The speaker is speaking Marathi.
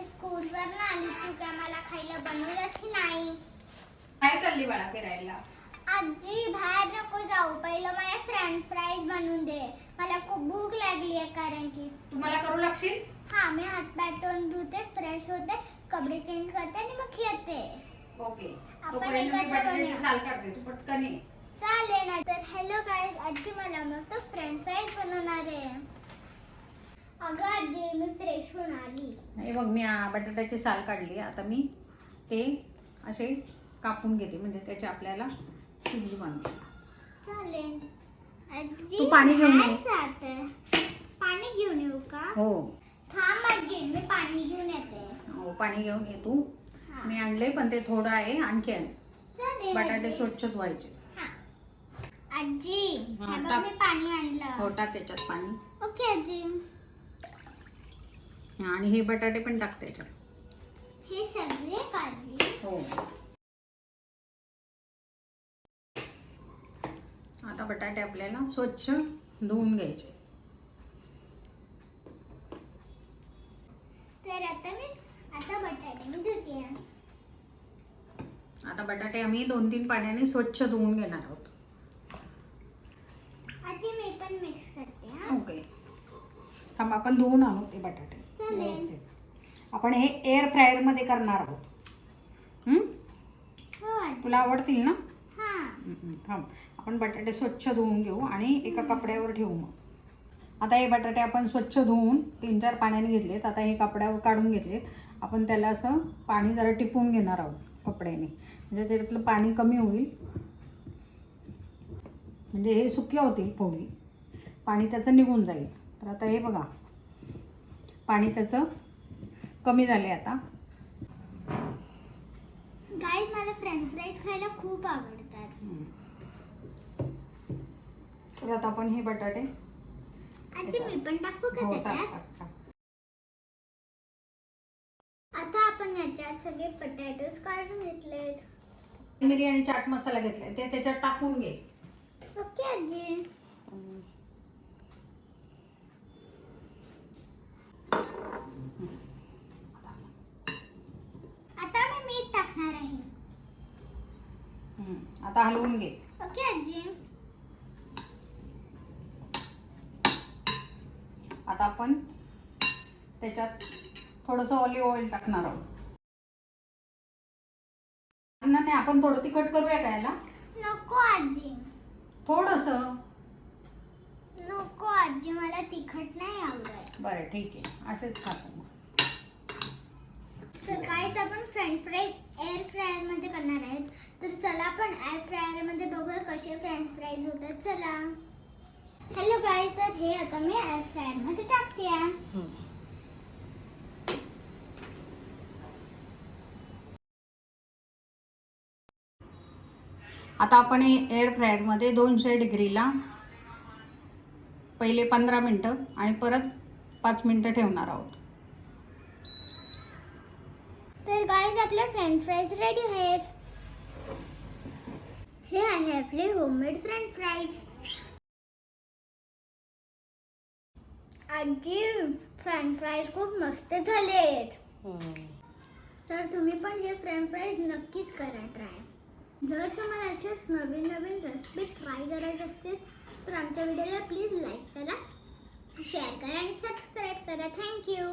स्कूलवर ना आली तू काय मला खायला बनवलंस की नाही? काय चालली बाळा फिरायला? आजी बाहेर नको जाऊ, पहिलं मला फ्रेंच फ्राईज बनवून दे. मला खूप भूक लागली आहे कारण की तुम्हाला करू लागशील? हा, मी हात पाय तोंड धुते, फ्रेश होते, कपडे चेंज करते आणि मग येते. ओके, आपण तोपर्यंत मी एकत्र बटाट्याची बनवूया. साल काढते, तू पटकन ये. चालेल ना. तर हॅलो गाईज, आजी मला मस्त फ्रेंच फ्राईज बनवणार आहे. अगं आजी, मी फ्रेश होऊन आली. हे बघ, मी बटाट्याची साल काढली. आता मी ते असे कापून घेते, म्हणजे त्याचे आपल्याला चिल्ली बनवते. चालेल. आजी तू पाणी घेऊन ये. जाते. पाणी घेऊन येऊ का? हो थांब आजी, मी पाणी घेऊन येते. हो, पाणी घेऊन ये तू. हा. मी आणले, पण ते थोडं आहे, आणखी आहे. चालेल बटाटे आजी. स्वच्छ धुवायचे. हा. आजी, हा, हे बघ टाक. मी पाणी आणलं. हो, टाक त्याच्यात पाणी. ओके आजी. आणि हे बटाटे पण टाक त्याच्यात. हे सगळे काढले. हो. आता बटाटे आपल्याला स्वच्छ धुवून घ्यायचे. तर आता बटाटे मी धुते. आता बटाटे आम्ही 2-3 पाण्याने स्वच्छ धुवून घेणार आहोत. आजी मी पण मिक्स करते. हा. ओके, थांब, आपण धुवून आणू ते बटाटे चालेल. व्यवस्थित. आपण हे एअर फ्रायर मध्ये करणार आहोत. हो आजी. तुला आवडतील ना? हा. थांब, आपण बटाटे स्वच्छ धुवून घेऊ आणि एका कपड्यावर ठेवू. मग आता हे बटाटे आपण स्वच्छ धुवून 3-4 पाण्याने घेतलेत. आता हे कपड्यावर काढून घेतलेत. आपण त्याला असं पाणी जरा टिपून घेणार आहोत कपड्याने, म्हणजे त्याच्यातलं पाणी कमी होईल, म्हणजे हे सुके होतील पोळी, पाणी त्याचं निघून जाईल. तर आता हे बघा, पाणी त्याचं कमी झाले. आता गाईज, मला फ्रेंच फ्राईज खायला खूप आवडतात. तर आता आपण हे बटाटे आजी मी पण टाकू का हो, टाक, त्याच्यात? टाक, टाक. आता आपण याच्यात सगळे पोटॅटोज काढून घेतलेत. मिरी आणि चाट मसाला घेतलाय, ते त्याच्यात टाकून घे. ओके आजी. आता मी मीठ टाकणार आहे. आता हलवून घे. ओके आजी. आता आपण त्याच्यात थोडंसं ऑलिव्ह ऑइल टाकणार आहोत. नाही, आपण थोडं तिखट करूया का याला? नको आजी. थोडंसं. नको आजी, मला तिखट नाही आवडत. बरं, ठीक आहे, असेच खातो मग. तर गाईज, आपण फ्रेंच फ्राईज एअर फ्रायर मध्ये करणार आहेत. तर चला आपण एअर फ्रायर मध्ये बघूया कसे फ्रेंच फ्राईज होतात. चला. हॅलो गाईज, तर हे आता मी एअर फ्रायर मध्ये टाकते. आता आपण एअर फ्रायर मध्ये 200 डिग्रीला पहिले 15 मिनटं आणि परत 5 मिनटं ठेवणार आहोत. तर गाईज, आपले फ्रेंच फ्राईज रेडी आहेत. हे आहे आपले होममेड फ्रेंच फ्राईज. आजी, फ्रेंच फ्राईज खूप मस्त झालेत. तर तुम्ही पण हे फ्रेंच फ्राईज नक्कीच करा ट्राय. जर तुम्हाला असेच नवीन नवीन रेसिपी ट्राय करायचे असतील तर आमच्या व्हिडिओला प्लीज लाईक करा, शेअर करा आणि सबस्क्राईब करा. थँक्यू.